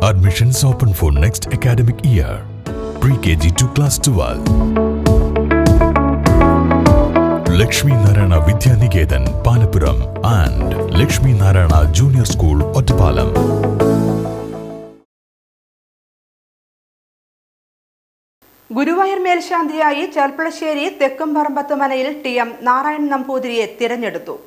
Admissions open for next academic year. Pre-KG to class 12. Lakshmi Narayana Vidya Niketan, Panapuram and Lakshmi Narayana Junior School, Ottapalam. Guruvayur മേൽശാന്തിയായി ചെർപ്പളശ്ശേരി തെക്കുംപറമ്പത്ത് മനയിൽ T M. Narayanan നമ്പൂതിരിയെ തിരഞ്ഞെടുത്തു.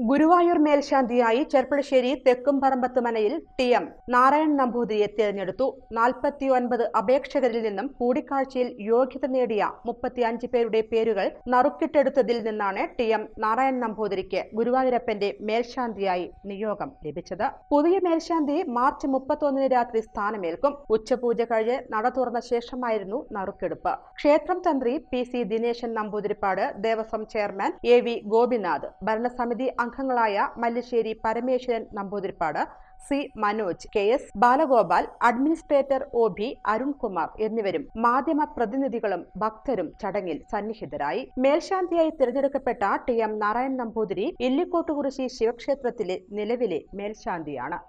ഗുരുവായൂർ മേൽശാന്തിയായി ചെർപ്പളശ്ശേരി തെക്കുംപറമ്പത്ത് മനയിൽ T M. Narayanan നമ്പൂതിരിയെ തിരഞ്ഞെടുത്തു. 49 അപേക്ഷകരിൽ നിന്നും കൂടിക്കാഴ്ചയിൽ യോഗ്യത നേടിയ 35 പേരുടെ പേരുകൾ നറുക്കിട്ടെടുത്തതിൽ നിന്നാണ് ടി.എം. നാരായണൻ നമ്പൂതിരിക്ക് ഗുരുവായൂരപ്പന്റെ മേൽശാന്തിയായി നിയോഗം ലഭിച്ചത്. പുതിയ മേൽശാന്തി മാർച്ച് 31 രാത്രി സ്ഥാനമേൽക്കും. ഉച്ചപൂജ കഴിഞ്ഞ് നട തുറന്ന ശേഷമായിരുന്നു നറുക്കെടുപ്പ്. ക്ഷേത്രം തന്ത്രി P C. Dineshan Namboothiripad, Devaswom chairman A V. Gopinath, ഭരണസമിതി അംഗങ്ങളായ Mallissery Parameswaran Namboothiripad, C. Manoj, K S. Balagopal, administrator O B. Arunkumar എന്നിവരും മാധ്യമ പ്രതിനിധികളും ഭക്തരും ചടങ്ങിൽ സന്നിഹിതരായി. മേൽശാന്തിയായി തിരഞ്ഞെടുക്കപ്പെട്ട ടി.എം. നാരായണൻ നമ്പൂതിരി ഇല്ലിക്കോട്ടുകുറിശി ശിവക്ഷേത്രത്തിലെ നിലവിലെ മേൽശാന്തിയാണ്.